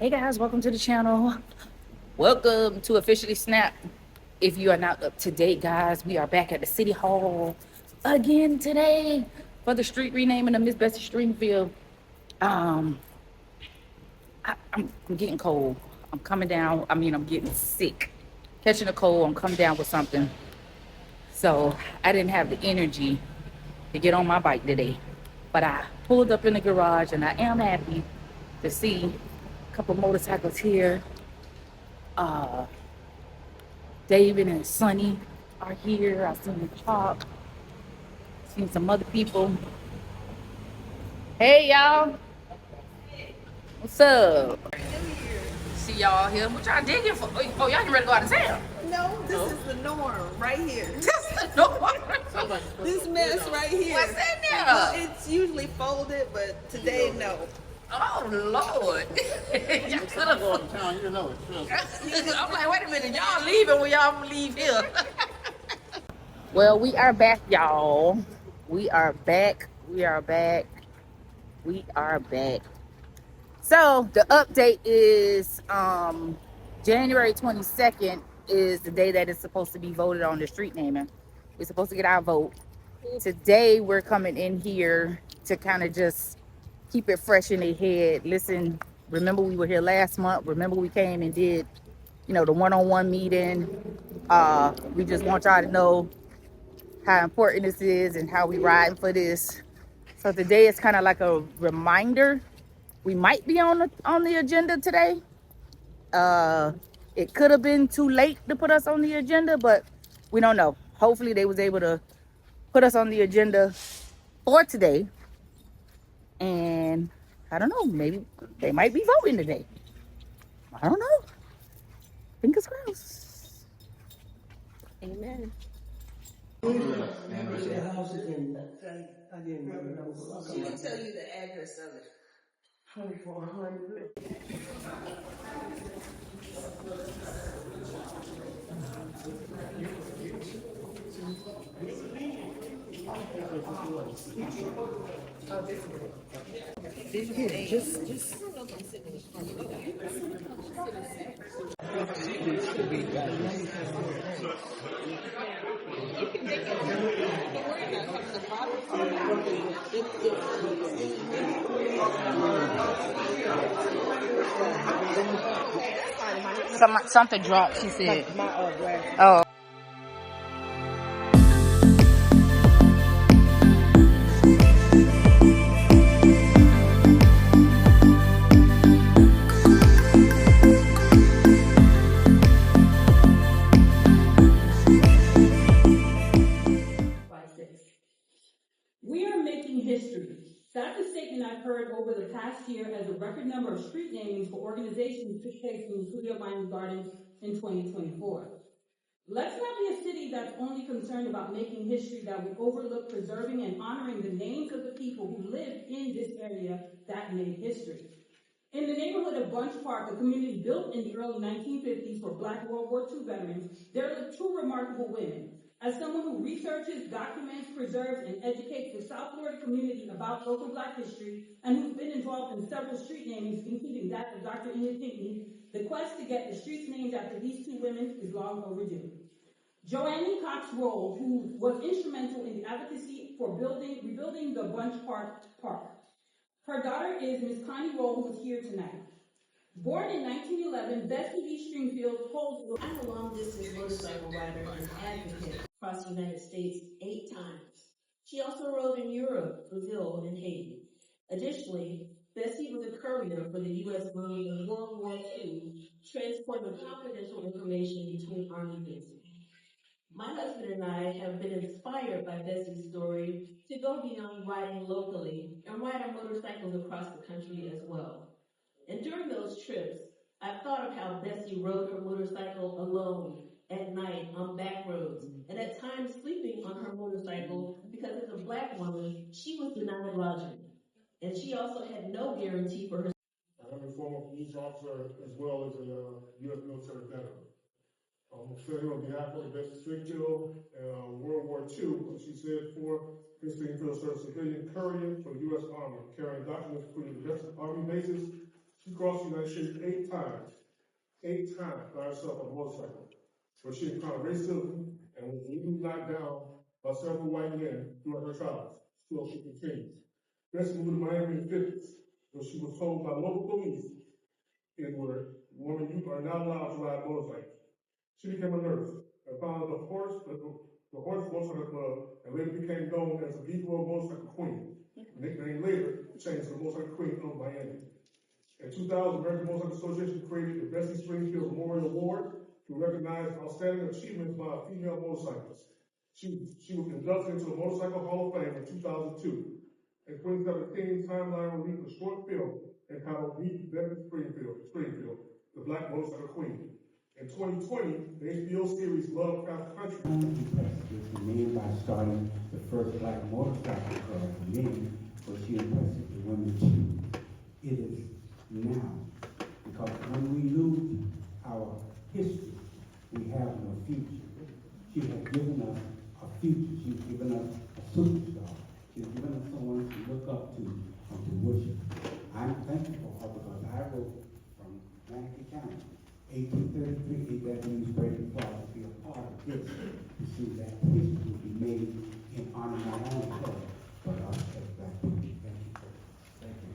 Hey guys, welcome to the channel. Welcome to Officially Snap. If you are not up to date, guys, we are back at the City Hall again today for the street renaming of Miss Bessie Stringfield. I'm getting cold. I'm coming down. I'm getting sick. Catching a cold. I'm coming down with something. So I didn't have the energy to get on my bike today. But I pulled up in the garage and I am happy to see a couple motorcycles here. David and Sonny are here. I've seen them talk. Seen some other people. Hey y'all. What's up? See y'all here. What y'all digging for? Oh, y'all getting ready to go out of town? No, this is the norm right here. This the norm. This mess right here. What's in there? Well, it's usually folded, but today, no. Oh Lord. Y'all could have go to town, you know it. I'm like, wait a minute, y'all leaving when y'all leave here. Well, we are back, y'all. We are back. We are back. We are back. So the update is January 22nd is the day that it's supposed to be voted on the street naming. We're supposed to get our vote. Today we're coming in here to kind of just keep it fresh in their head. Listen, remember we were here last month. Remember we came and did, the one-on-one meeting. We just want y'all to know how important this is and how we riding for this. So today is kind of like a reminder. We might be on the agenda today. It could have been too late to put us on the agenda, but we don't know. Hopefully they was able to put us on the agenda for today. And I don't know, maybe they might be voting today. I don't know. Fingers crossed. Amen. She didn't tell you the address of it. 2400. Something dropped, she said. Oh. We are making history. That's a statement I've heard over the past year as a record number of street namings for organizations took place in Studio Mining Gardens in 2024. Let's not be a city that's only concerned about making history that we overlook preserving and honoring the names of the people who lived in this area that made history. In the neighborhood of Bunch Park, a community built in the early 1950s for Black World War II veterans, there are two remarkable women. As someone who researches, documents, preserves, and educates the South Florida community about local Black history, and who's been involved in several street namings, including that of Dr. Enid Pinckney, the quest to get the streets named after these two women is long overdue. Joanne Cox Roll, who was instrumental in the advocacy for rebuilding the Bunch Park. Her daughter is Miss Connie Roll, who is here tonight. Born in 1911, Bessie V. Stringfield holds... I'm a long-distance motorcycle rider and advocate across the United States 8 times. She also rode in Europe, Brazil, and Haiti. Additionally, Bessie was a courier for the U.S. Marine in World War II, transporting confidential information between Army bases. My husband and I have been inspired by Bessie's story to go beyond riding locally and ride our motorcycles across the country as well. And during those trips, I thought of how Bessie rode her motorcycle alone at night on back roads, and at times sleeping on her motorcycle because as a Black woman, she was denied lodging. And she also had no guarantee for her. I'm a former police officer as well as a U.S. military veteran. I'm here on behalf of Bessie Stringfield, World War II, she said for Miss Stringfield served civilian courier for the U.S. Army, carrying documents including the best Army bases, She crossed the United States 8 times by herself on a motorcycle, where she encountered racism and was legally knocked down by several white men throughout her travels. Still, she continued. Bessie moved to Miami in the 50s, where she was told by local police women, you are not allowed to ride motorcycles. She became a nurse and founded the Horse Motorcycle Club, and later became known as the Negro Motorcycle Queen. The nickname later changed to the Motorcycle Queen of Miami. In 2000, the American Motorcycle Association created the Bessie Stringfield Memorial Award to recognize outstanding achievements by female motorcyclists. She was inducted into the Motorcycle Hall of Fame in 2002. In 2017, Timeline released a short film entitled Meet Bessie Stringfield, the Black Motorcycle Queen. In 2020, the HBO series Lovecraft Country. Impressed the men by starting the first black motorcycle club for men, but she impressed the women too. It is now, because when we lose our history, we have no future. She has given us a future. She's given us a superstar. She's given us someone to look up to and to worship. I'm thankful for her because I wrote from Manatee County, 1833, A.W.'s Breaking Flaw, to be a part of this, to see that history will be made in honor of my own self, but us as black people. Thank you. Thank you.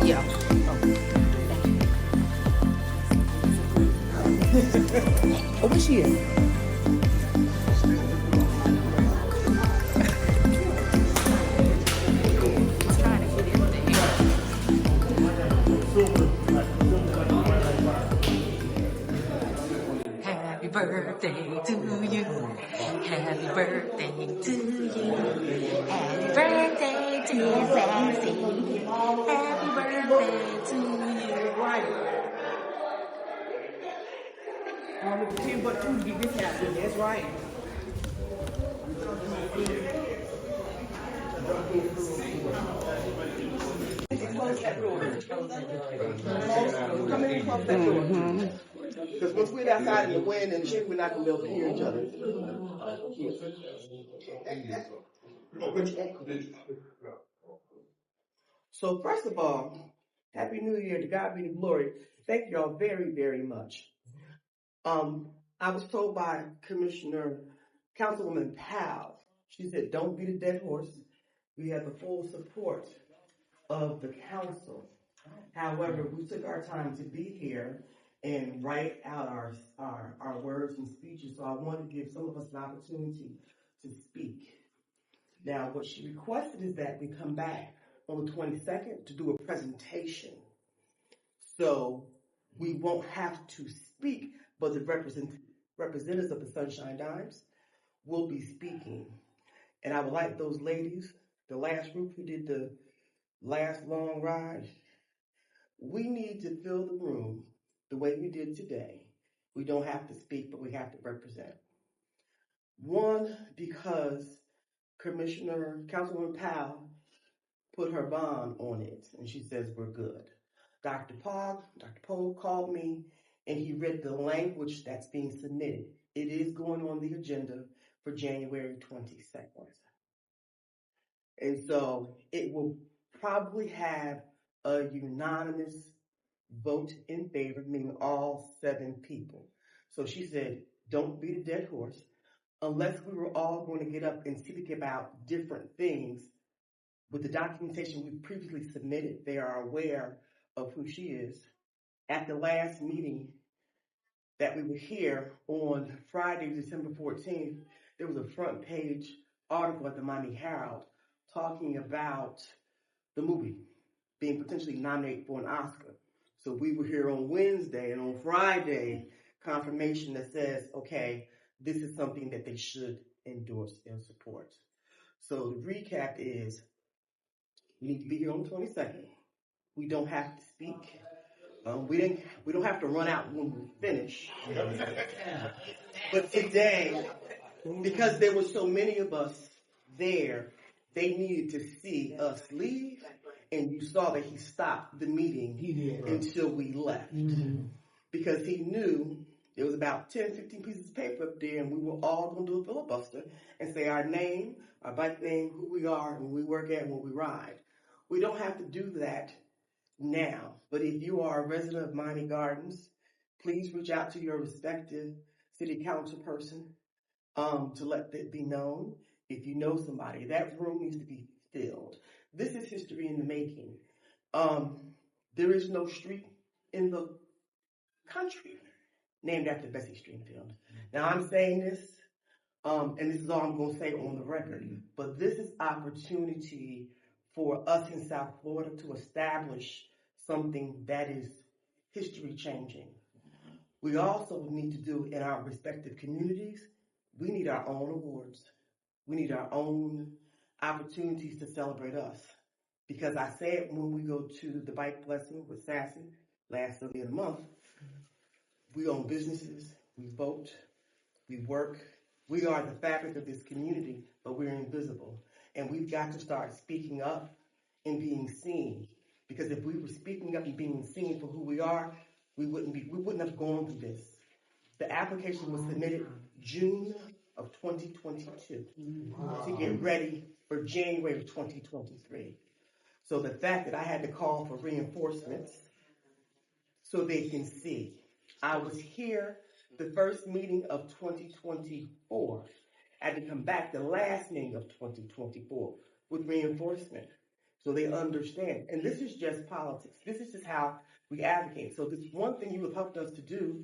Yeah. Oh, where she is? Happy birthday to you. Happy birthday to you. Happy birthday to Bessie. Happy birthday to you. But to get this happening, that's right. Close that door. Come in and close that door. Because once we're outside in the wind and shit, we're not going to be able to hear each other. So first of all, Happy New Year, to God be the glory. Thank y'all very, very much. I was told by Councilwoman Powell, she said, don't beat a dead horse. We have the full support of the council. However, we took our time to be here and write out our words and speeches. So I want to give some of us an opportunity to speak. Now, what she requested is that we come back on the 22nd to do a presentation. So we won't have to speak, but the representatives of the Sunshine Dimes will be speaking. And I would like those ladies, the last group who did the last long ride, we need to fill the room the way we did today. We don't have to speak, but we have to represent. One, because Councilwoman Powell put her bond on it, and she says we're good. Dr. Pogue called me, and he read the language that's being submitted. It is going on the agenda for January 22nd. And so it will probably have a unanimous vote in favor, meaning all 7 people. So she said, don't beat a dead horse. Unless we were all going to get up and speak about different things, with the documentation we previously submitted, they are aware of who she is. At the last meeting that we were here on Friday, December 14th, there was a front page article at the Miami Herald talking about the movie being potentially nominated for an Oscar. So we were here on Wednesday, and on Friday, confirmation that says, okay, this is something that they should endorse and support. So the recap is, we need to be here on the 22nd. We don't have to speak. We don't have to run out when we finish. But today, because there were so many of us there, they needed to see us leave, and you saw that he stopped the meeting until we left. Because he knew there was about 10, 15 pieces of paper up there, and we were all going to do a filibuster and say our name, our bike name, who we are, and where we work at, and where we ride. We don't have to do that now, but if you are a resident of Miami Gardens, please reach out to your respective city council person to let that be known. If you know somebody, that room needs to be filled. This is history in the making. There is no street in the country named after Bessie Stringfield. Now I'm saying this, and this is all I'm going to say on the record, but this is opportunity for us in South Florida to establish something that is history changing. We also need to do in our respective communities, we need our own awards. We need our own opportunities to celebrate us. Because I said when we go to the bike blessing with Sassy last Sunday of the month, we own businesses, we vote, we work. We are the fabric of this community, but we're invisible. And we've got to start speaking up and being seen. Because if we were speaking up and being seen for who we are, we wouldn't have gone through this. The application was submitted June of 2022 to get ready for January of 2023. So the fact that I had to call for reinforcements so they can see. I was here the first meeting of 2024. I had to come back the last meeting of 2024 with reinforcement so they understand. And this is just politics. This is just how we advocate. So this one thing you have helped us to do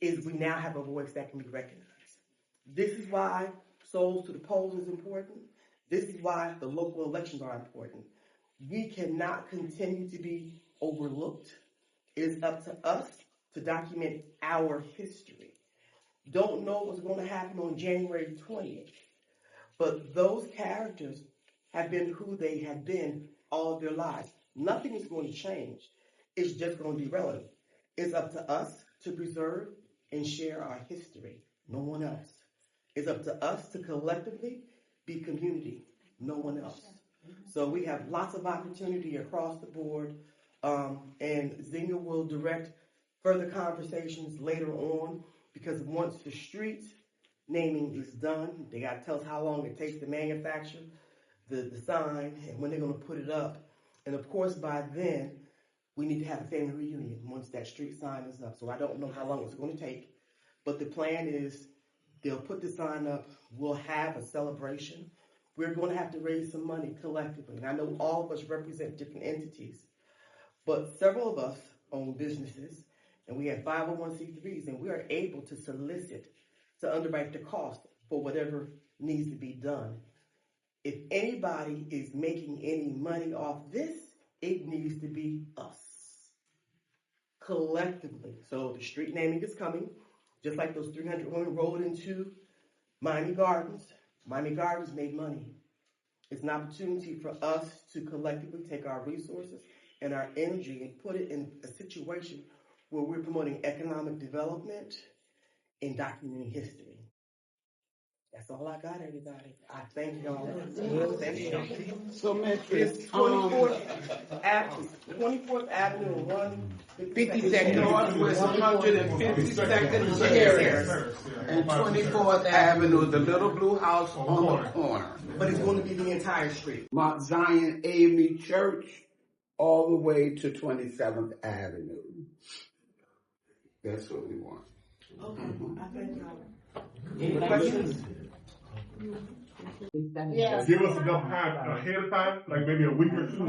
is we now have a voice that can be recognized. This is why souls to the polls is important. This is why the local elections are important. We cannot continue to be overlooked. It is up to us to document our history. Don't know what's going to happen on January 20th, but those characters have been who they have been all of their lives. Nothing is going to change. It's just going to be relative. It's up to us to preserve and share our history. No one else. It's up to us to collectively be community. No one else. So we have lots of opportunity across the board, and Zinga will direct further conversations later on, because once the street naming is done, they got to tell us how long it takes to manufacture the sign and when they're going to put it up. And of course, by then, we need to have a family reunion once that street sign is up. So I don't know how long it's going to take, but the plan is they'll put the sign up. We'll have a celebration. We're going to have to raise some money collectively. And I know all of us represent different entities, but several of us own businesses, and we have 501c3s, and we are able to solicit to underwrite the cost for whatever needs to be done. If anybody is making any money off this, it needs to be us, collectively. So the street naming is coming, just like those 300 women rolled into Miami Gardens. Miami Gardens made money. It's an opportunity for us to collectively take our resources and our energy and put it in a situation where we're promoting economic development and documenting history. That's all I got, everybody. I thank y'all. Thank y'all. So, Miss, It's 24th Avenue and 152nd Northwest 152nd Terrace and 24th Avenue, the little blue house on the corner. But it's going to be the entire street. Mount Zion I.M.E. Church all the way to 27th Avenue. That's what we want. Okay, I thank y'all. Any questions? Yeah. Give us enough time ahead of time, like maybe a week or two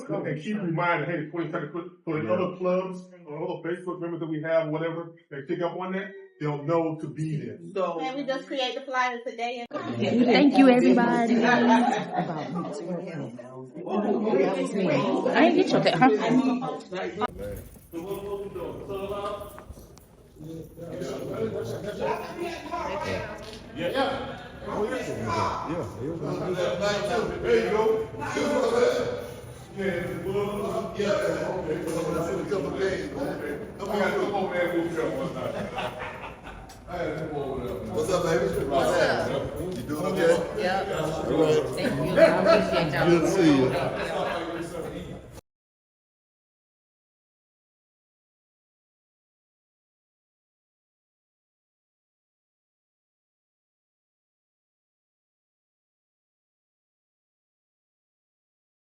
so, and keep reminding, hey, 22nd, for the other clubs or other Facebook members that we have, whatever, that pick up on that, they'll know to be there. So, Can we just create the flyer today? Thank you, everybody. I ain't get your that, huh? There you go. What's up, baby? What's up? You doing okay? Yep. Thank you. I appreciate y'all. Good to see you.